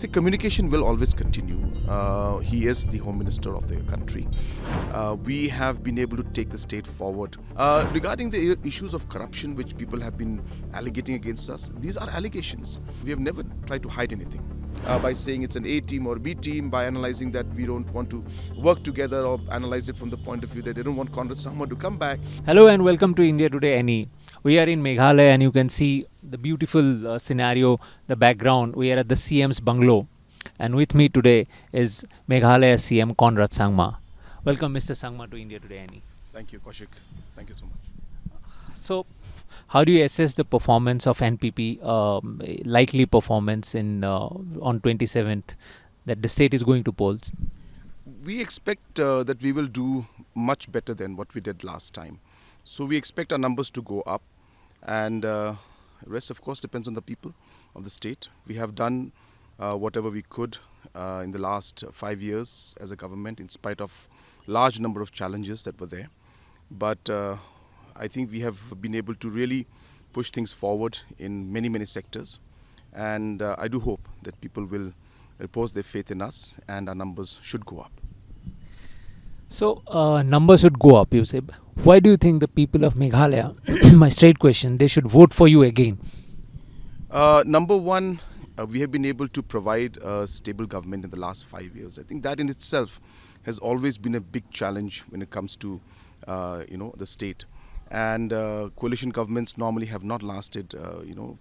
See, communication will always continue. He is the Home Minister of the country. We have been able to take the state forward. Regarding the issues of corruption which people have been allegating against us, these are allegations. We have never tried to hide anything. By saying it's an A team or B team, by analyzing that we don't want to work together, or analyze it from the point of view that they don't want Conrad Sangma to come back. Hello and welcome to India Today NE. We are in Meghalaya and you can see the beautiful scenario, the background. We are at the CM's bungalow and with me today is Meghalaya CM Conrad Sangma. Welcome Mr. Sangma to India Today NE. Thank you, Kaushik. Thank you so much. So, how do you assess the performance of NPP, likely performance on 27th that the state is going to polls? We expect that we will do much better than what we did last time. So we expect our numbers to go up, and the rest of course depends on the people of the state. We have done whatever we could in the last 5 years as a government, in spite of large number of challenges that were there. But I think we have been able to really push things forward in many sectors, and I do hope that people will repose their faith in us and our numbers should go up. So, numbers should go up, you say. Why do you think the people of Meghalaya, my straight question, they should vote for you again? Number one, we have been able to provide a stable government in the last 5 years. I think that in itself has always been a big challenge when it comes to the state. And coalition governments normally have not lasted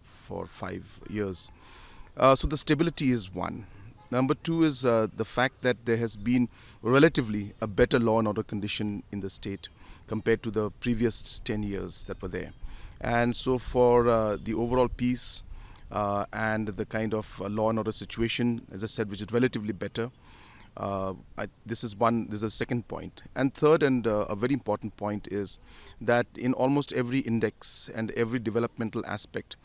for 5 years. So the stability is one. Number two is the fact that there has been relatively a better law and order condition in the state compared to the previous 10 years that were there. And so for the overall peace and the kind of law and order situation, as I said, which is relatively better, this is a second point. And third, and a very important point, is that in almost every index and every developmental aspect,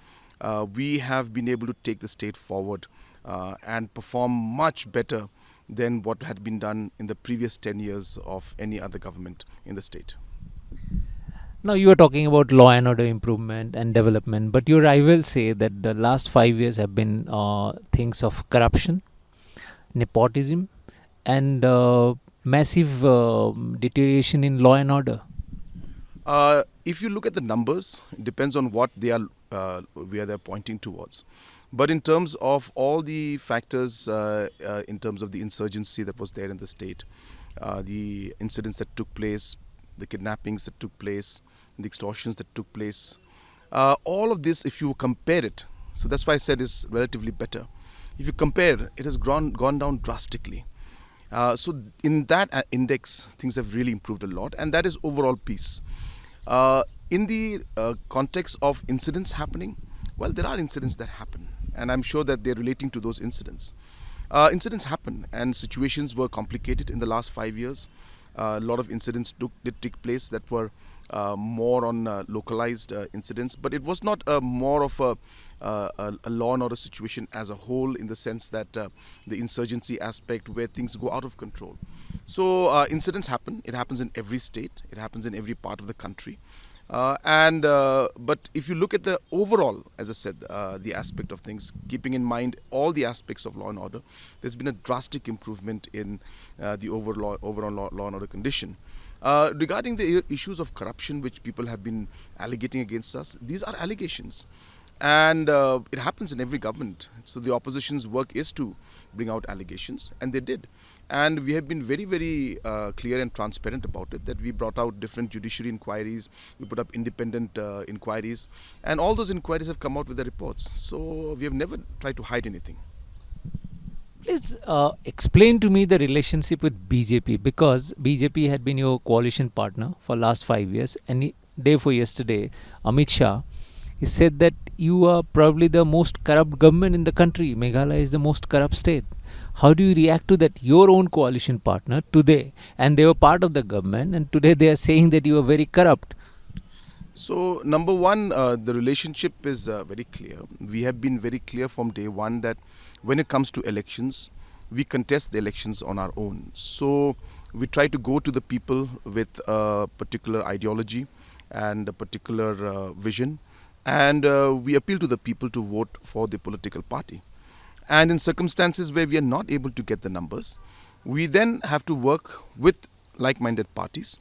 we have been able to take the state forward and perform much better than what had been done in the previous 10 years of any other government in the state. Now you are talking about law and order improvement and development, but your rivals say that the last 5 years have been things of corruption, nepotism, and massive deterioration in law and order. If you look at the numbers, it depends on what they are, where they're pointing towards. But in terms of all the factors, in terms of the insurgency that was there in the state, the incidents that took place, the kidnappings that took place, the extortions that took place, all of this, if you compare it, so that's why I said is relatively better. If you compare, it has gone down drastically. So in that index, things have really improved a lot, and that is overall peace. In the context of incidents happening, well, there are incidents that happen, and I'm sure that they're relating to those incidents. Incidents happen, and situations were complicated in the last 5 years. A lot of incidents did take place that were more on localized incidents, but it was not more of a law and order situation as a whole, in the sense that the insurgency aspect where things go out of control. So incidents happen. It happens in every state. It happens in every part of the country. But if you look at the overall, as I said, the aspect of things, keeping in mind all the aspects of law and order, there's been a drastic improvement in the overall law and order condition. Regarding the issues of corruption which people have been allegating against us, these are allegations. And it happens in every government. So the opposition's work is to bring out allegations, and they did. And we have been very clear and transparent about it, that we brought out different judiciary inquiries, we put up independent inquiries, and all those inquiries have come out with the reports. So we have never tried to hide anything. Please explain to me the relationship with BJP, because BJP had been your coalition partner for last 5 years, and day before yesterday, Amit Shah, he said that you are probably the most corrupt government in the country. Meghalaya is the most corrupt state. How do you react to that? Your own coalition partner today, and they were part of the government, and today they are saying that you are very corrupt. So number one, the relationship is very clear. We have been very clear from day one that when it comes to elections, we contest the elections on our own. So we try to go to the people with a particular ideology and a particular vision, and we appeal to the people to vote for the political party. And in circumstances where we are not able to get the numbers, we then have to work with like-minded parties.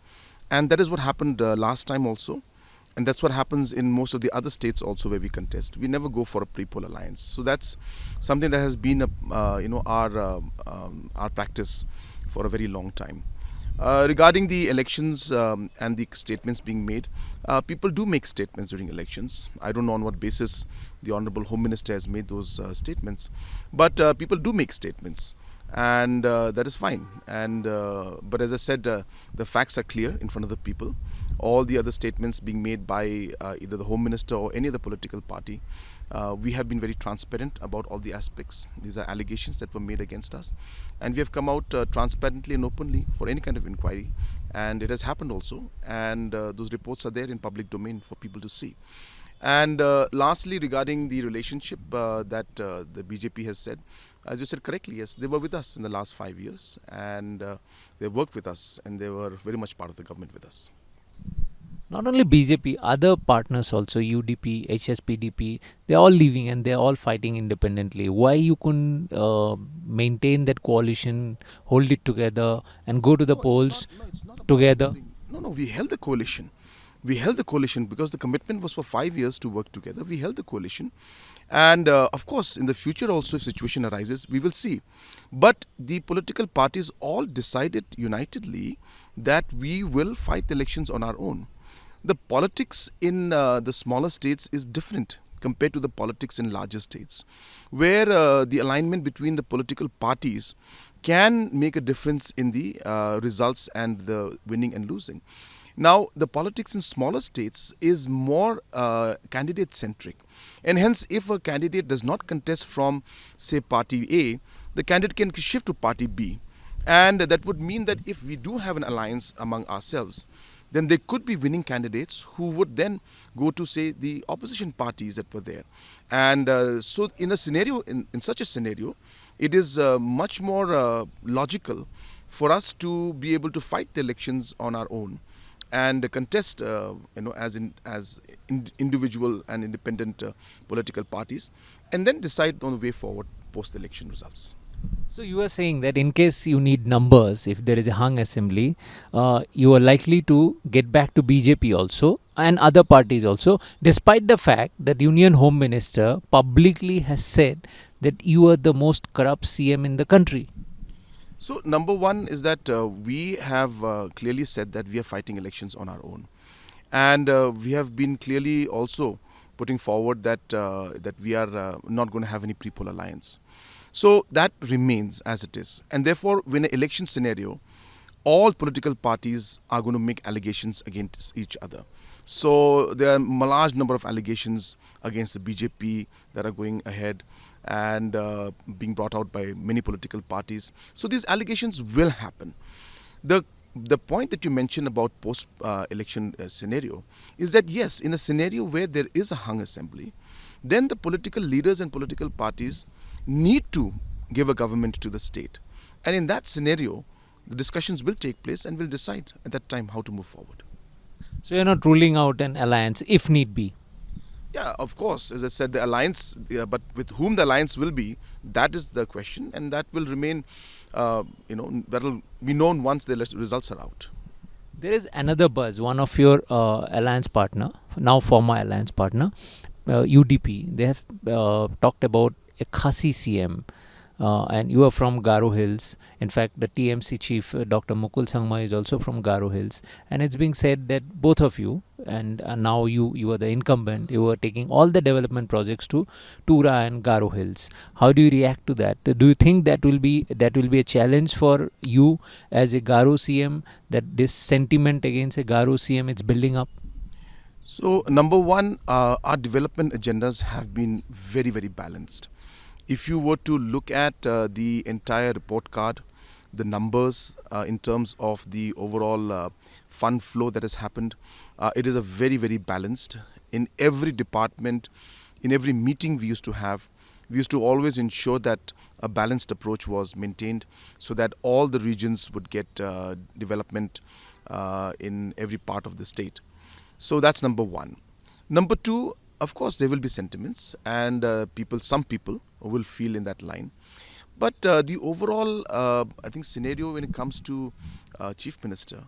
And that is what happened last time also. And that's what happens in most of the other states also where we contest. We never go for a pre-poll alliance. So that's something that has been our practice for a very long time. Regarding the elections and the statements being made, people do make statements during elections. I don't know on what basis the Honorable Home Minister has made those statements, but people do make statements, and that is fine. And but as I said, the facts are clear in front of the people. All the other statements being made by either the Home Minister or any other political party, we have been very transparent about all the aspects. These are allegations that were made against us, and we have come out transparently and openly for any kind of inquiry, and it has happened also, and those reports are there in public domain for people to see. And lastly, regarding the relationship that the BJP has said, as you said correctly, yes, they were with us in the last 5 years, and they worked with us, and they were very much part of the government with us. Not only BJP, other partners also, UDP, HSPDP, they're all leaving and they're all fighting independently. Why you couldn't maintain that coalition, hold it together, and go to the polls It's not about together? holding. No, we held the coalition. We held the coalition because the commitment was for 5 years to work together. We held the coalition. And of course, in the future also, if situation arises, we will see. But the political parties all decided unitedly that we will fight the elections on our own. The politics in the smaller states is different compared to the politics in larger states, where the alignment between the political parties can make a difference in the results and the winning and losing. Now, the politics in smaller states is more candidate centric, and hence, if a candidate does not contest from, say, party A, the candidate can shift to party B, and that would mean that if we do have an alliance among ourselves, then there could be winning candidates who would then go to, say, the opposition parties that were there. And so in a scenario, in such a scenario, it is much more logical for us to be able to fight the elections on our own and contest, as individual and independent political parties, and then decide on the way forward post-election results. So you are saying that in case you need numbers, if there is a hung assembly, you are likely to get back to BJP also and other parties also, despite the fact that Union Home Minister publicly has said that you are the most corrupt CM in the country. So number one is that we have clearly said that we are fighting elections on our own, and we have been clearly also putting forward that we are not going to have any pre-poll alliance. So that remains as it is, and therefore, when an election scenario, all political parties are going to make allegations against each other. So there are a large number of allegations against the BJP that are going ahead and being brought out by many political parties. So these allegations will happen. The point that you mentioned about post election scenario is that yes, in a scenario where there is a hung assembly, then the political leaders and political parties need to give a government to the state. And in that scenario, the discussions will take place and we'll decide at that time how to move forward. So you're not ruling out an alliance if need be. Yeah, of course, as I said, the alliance, but with whom the alliance will be, that is the question, and that will remain, that will be known once the results are out. There is another buzz. One of your alliance partner, now former alliance partner, UDP, they have talked about a Khasi CM. And you are from Garo Hills. In fact, the TMC chief, Dr. Mukul Sangma, is also from Garo Hills. And it's being said that both of you, and now you are the incumbent, you are taking all the development projects to Tura and Garo Hills. How do you react to that? Do you think that will be a challenge for you as a Garo CM, that this sentiment against a Garo CM is building up? So, number one, our development agendas have been very, very balanced. If you were to look at the entire report card, the numbers in terms of the overall fund flow that has happened, it is a very, very balanced. In every department, in every meeting we used to have, we used to always ensure that a balanced approach was maintained so that all the regions would get development in every part of the state. So that's number one. Number two, Of course, there will be sentiments, and some people will feel in that line. But the overall, I think, scenario when it comes to Chief Minister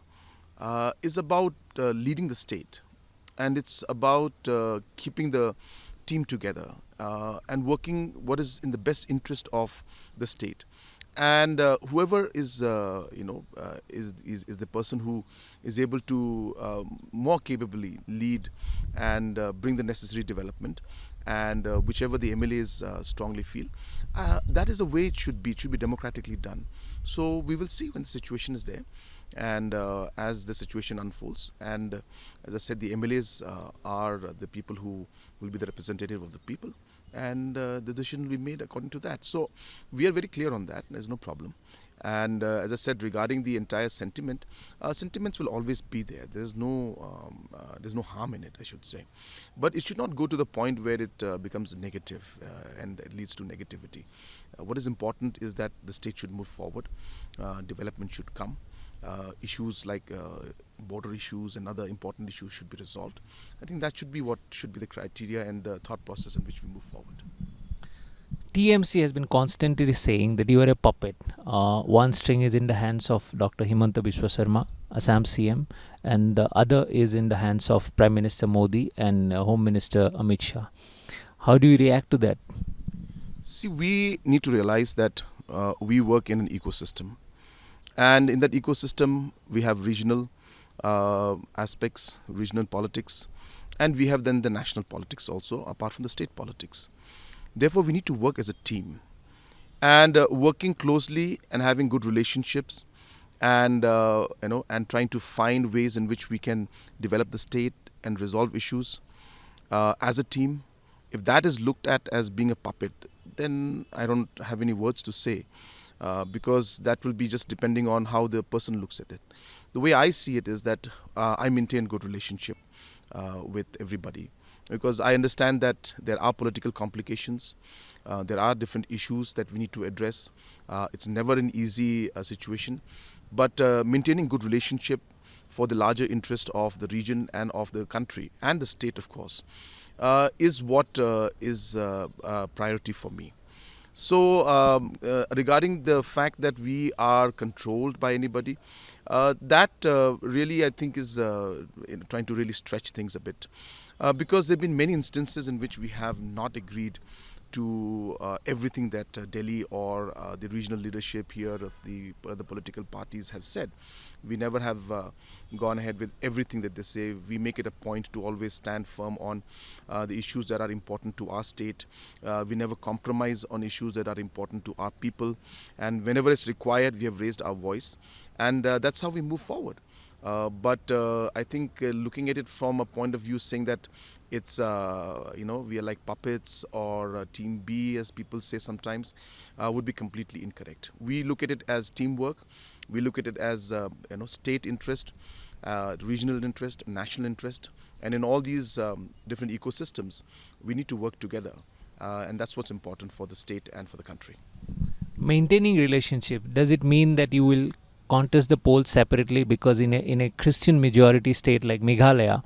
is about leading the state, and it's about keeping the team together and working what is in the best interest of the state. And whoever is is the person who is able to more capably lead and bring the necessary development, and whichever the MLAs strongly feel, that is the way it should be. It should be democratically done. So we will see when the situation is there, and as the situation unfolds. And as I said, the MLAs are the people who will be the representative of the people, and the decision will be made according to that. So we are very clear on that. There's no problem. And as I said, regarding the entire sentiment, sentiments will always be there. There's no harm in it, I should say. But it should not go to the point where it becomes negative and it leads to negativity. What is important is that the state should move forward. Development should come. Issues like border issues and other important issues should be resolved. I think that should be what should be the criteria and the thought process in which we move forward. TMC has been constantly saying that you are a puppet. One string is in the hands of Dr. Himanta Biswa Sarma, Assam CM, and the other is in the hands of Prime Minister Modi and Home Minister Amit Shah. How do you react to that? See, we need to realize that we work in an ecosystem. And in that ecosystem, we have regional aspects, regional politics, and we have then the national politics also, apart from the state politics. Therefore, we need to work as a team, and working closely and having good relationships, and and trying to find ways in which we can develop the state and resolve issues as a team. If that is looked at as being a puppet, then I don't have any words to say. Because that will be just depending on how the person looks at it. The way I see it is that I maintain good relationship with everybody, because I understand that there are political complications, there are different issues that we need to address. It's never an easy situation, but maintaining good relationship for the larger interest of the region and of the country and the state, of course, is what is priority for me. So regarding the fact that we are controlled by anybody, that really I think is trying to really stretch things a bit. Because there have been many instances in which we have not agreed to everything that Delhi or the regional leadership here of the political parties have said. We never have gone ahead with everything that they say. We make it a point to always stand firm on the issues that are important to our state. We never compromise on issues that are important to our people. And whenever it's required, we have raised our voice. And that's how we move forward. But I think looking at it from a point of view saying that it's we are like puppets or team B, as people say sometimes, would be completely incorrect. We look at it as teamwork. We look at it as state interest, regional interest, national interest, and in all these different ecosystems, we need to work together, and that's what's important for the state and for the country. Maintaining relationship, does it mean that you will contest the polls separately? Because in a Christian majority state like Meghalaya,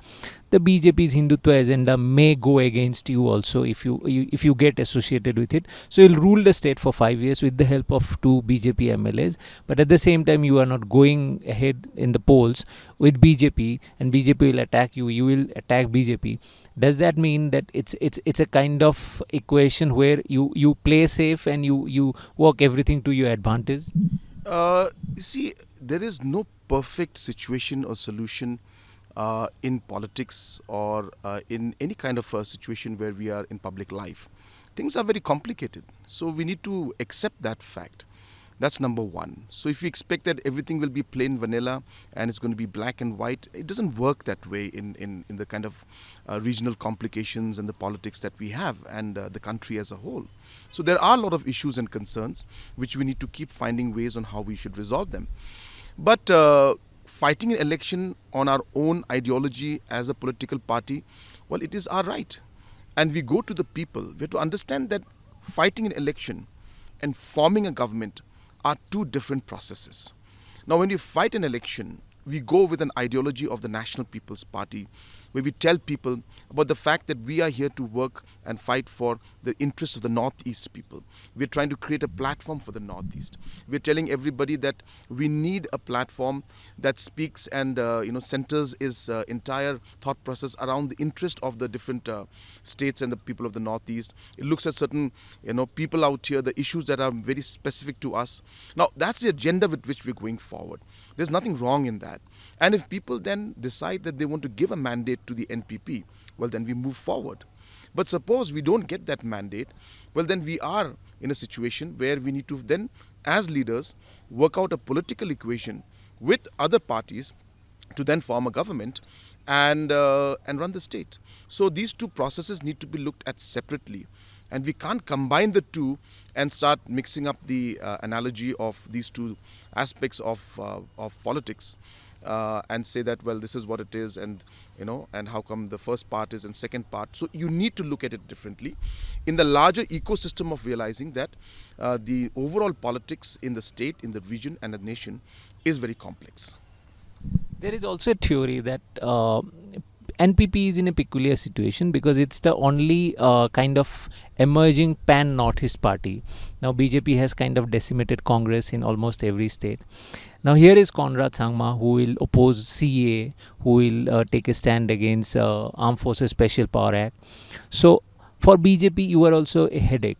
the BJP's Hindutva agenda may go against you also if you get associated with it. So you'll rule the state for 5 years with the help of 2 BJP MLAs, but at the same time you are not going ahead in the polls with BJP, and BJP will attack you. You will attack BJP. Does that mean that it's a kind of equation where you play safe and you work everything to your advantage? You see, there is no perfect situation or solution in politics or in any kind of a situation where we are in public life. Things are very complicated. So we need to accept that fact. That's number one. So if we expect that everything will be plain vanilla and it's going to be black and white, it doesn't work that way in the kind of regional complications and the politics that we have and the country as a whole. So there are a lot of issues and concerns which we need to keep finding ways on how we should resolve them. But fighting an election on our own ideology as a political party, well, it is our right. And we go to the people. We have to understand that fighting an election and forming a government are two different processes. Now, when we fight an election, we go with an ideology of the National People's Party where we tell people about the fact that we are here to work and fight for the interests of the Northeast people. We're trying to create a platform for the Northeast. We're telling everybody that we need a platform that speaks and centers its entire thought process around the interest of the different states and the people of the Northeast. It looks at certain people out here, the issues that are very specific to us. Now that's the agenda with which we're going forward. There's nothing wrong in that. And if people then decide that they want to give a mandate to the NPP, well, then we move forward. But suppose we don't get that mandate, well, then we are in a situation where we need to then, as leaders, work out a political equation with other parties to then form a government and run the state. So these two processes need to be looked at separately. And we can't combine the two and start mixing up the analogy of these two aspects of politics and say that, well, this is what it is, and and how come the first part is and second part. So you need to look at it differently in the larger ecosystem of realizing that the overall politics in the state, in the region and the nation is very complex. There is also a theory that NPP is in a peculiar situation because it's the only kind of emerging pan-Northeast party. Now BJP has kind of decimated Congress in almost every state. Now here is Conrad Sangma, who will oppose CA, who will take a stand against Armed Forces Special Power Act. So for BJP, you are also a headache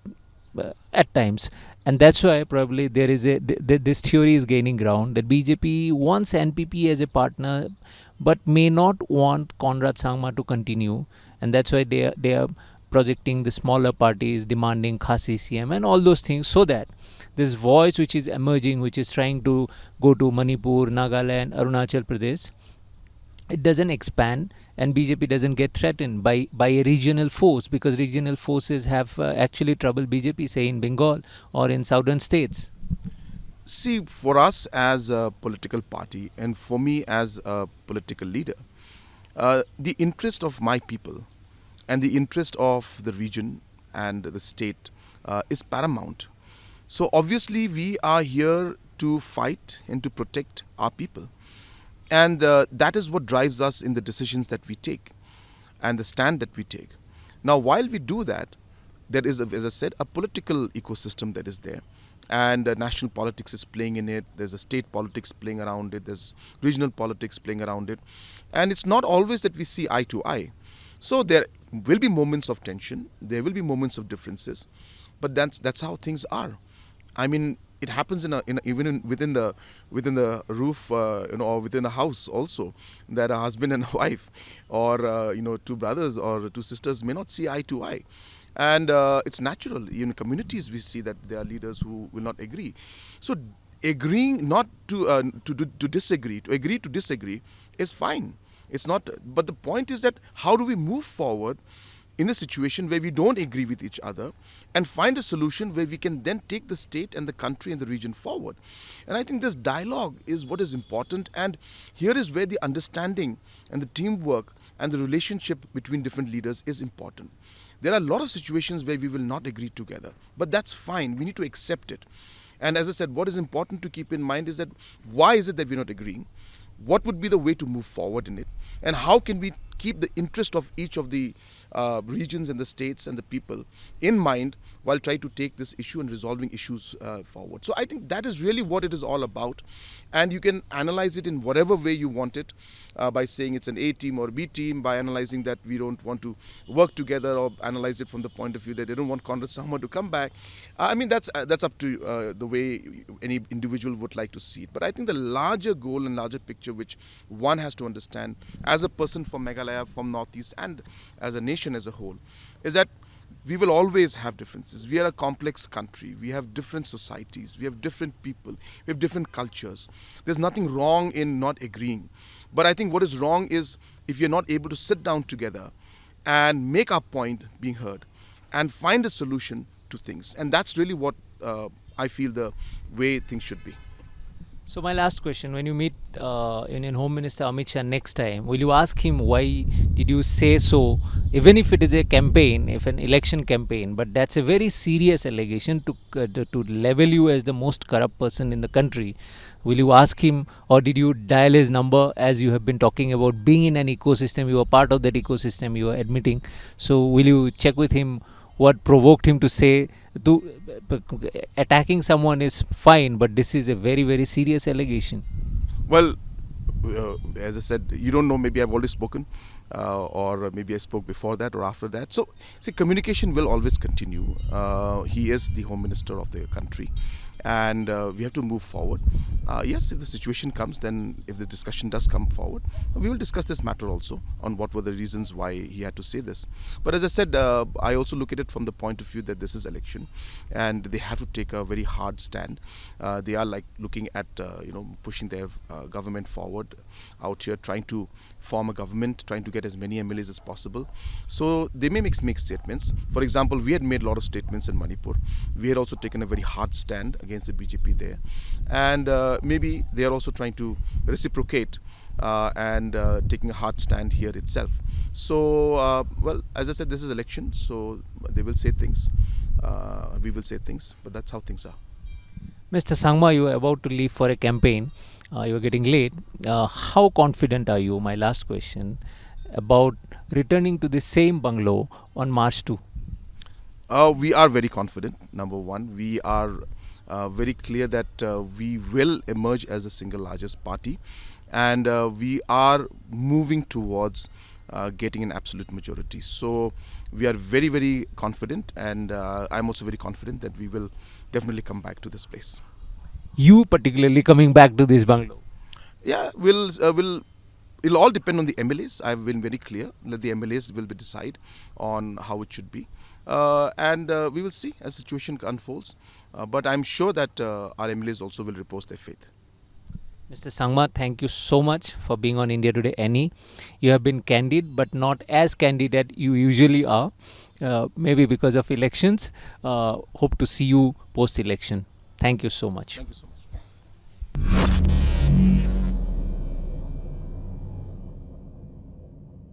at times. And that's why probably there is this theory is gaining ground that BJP wants NPP as a partner, but may not want Conrad Sangma to continue, and that's why they are projecting the smaller parties, demanding Khasi CM and all those things, so that this voice which is emerging, which is trying to go to Manipur, Nagaland, Arunachal Pradesh, it doesn't expand and BJP doesn't get threatened by a regional force, because regional forces have actually troubled BJP, say in Bengal or in southern states. See, for us as a political party and for me as a political leader, the interest of my people and the interest of the region and the state is paramount. So obviously we are here to fight and to protect our people. And that is what drives us in the decisions that we take and the stand that we take. Now, while we do that, there is, as I said, a political ecosystem that is there. And national politics is playing in it. There's a state politics playing around it. There's regional politics playing around it. And it's not always that we see eye to eye. So there will be moments of tension. There will be moments of differences. But that's how things are. I mean, it happens even within the roof, or within a house also, that a husband and a wife, or two brothers or two sisters may not see eye to eye, and it's natural. In communities, we see that there are leaders who will not agree. So agreeing not to disagree, to agree to disagree, is fine. It's not. But the point is that how do we move forward in a situation where we don't agree with each other and find a solution where we can then take the state and the country and the region forward. And I think this dialogue is what is important, and here is where the understanding and the teamwork and the relationship between different leaders is important. There are a lot of situations where we will not agree together, but that's fine. We need to accept it. And as I said, what is important to keep in mind is that why is it that we're not agreeing? What would be the way to move forward in it? And how can we keep the interest of each of the regions and the states and the people in mind while trying to take this issue and resolving issues forward. So I think that is really what it is all about. And you can analyze it in whatever way you want it, by saying it's an A team or B team, by analyzing that we don't want to work together, or analyze it from the point of view that they don't want Conrad Sangma to come back. I mean, that's up to the way any individual would like to see it. But I think the larger goal and larger picture which one has to understand as a person from Meghalaya, from Northeast, and as a nation as a whole, is that we will always have differences. We are a complex country. We have different societies. We have different people. We have different cultures. There's nothing wrong in not agreeing. But I think what is wrong is if you're not able to sit down together and make our point being heard and find a solution to things. And that's really what I feel the way things should be. So my last question: when you meet Union Home Minister Amit Shah next time, will you ask him why did you say so? Even if it is a campaign, if an election campaign, but that's a very serious allegation to level you as the most corrupt person in the country. Will you ask him, or did you dial his number as you have been talking about being in an ecosystem? You are part of that ecosystem. You are admitting. So will you check with him what provoked him to say to attacking someone is fine, but this is a very very serious allegation. Well, as I said, you don't know. Maybe I've already spoken, or maybe I spoke before that or after that. So, see, communication will always continue. He is the Home Minister of the country, and we have to move forward. Yes, if the situation comes, then if the discussion does come forward, we will discuss this matter also on what were the reasons why he had to say this. But as I said, I also look at it from the point of view that this is election, and they have to take a very hard stand. They are like looking at pushing their government forward out here, trying to form a government, trying to get as many MLAs as possible. So they may make statements. For example, we had made a lot of statements in Manipur. We had also taken a very hard stand against the BJP there, and maybe they are also trying to reciprocate and taking a hard stand here itself. So, well, as I said, this is election, so they will say things. We will say things, but that's how things are. Mr. Sangma, you are about to leave for a campaign. You are getting late. How confident are you? My last question about returning to the same bungalow on March 2. We are very confident. Number one, we are very clear that we will emerge as the single largest party, and we are moving towards getting an absolute majority. So we are very, very confident, and I'm also very confident that we will definitely come back to this place. You particularly coming back to this bungalow. Yeah, it'll all depend on the MLAs. I've been very clear that the MLAs will be decide on how it should be, and we will see as the situation unfolds. But I'm sure that our MLAs also will repose their faith. Mr. Sangma, thank you so much for being on India Today NE. You have been candid, but not as candid as you usually are. Maybe because of elections. Hope to see you post-election. Thank you so much. Thank you so much.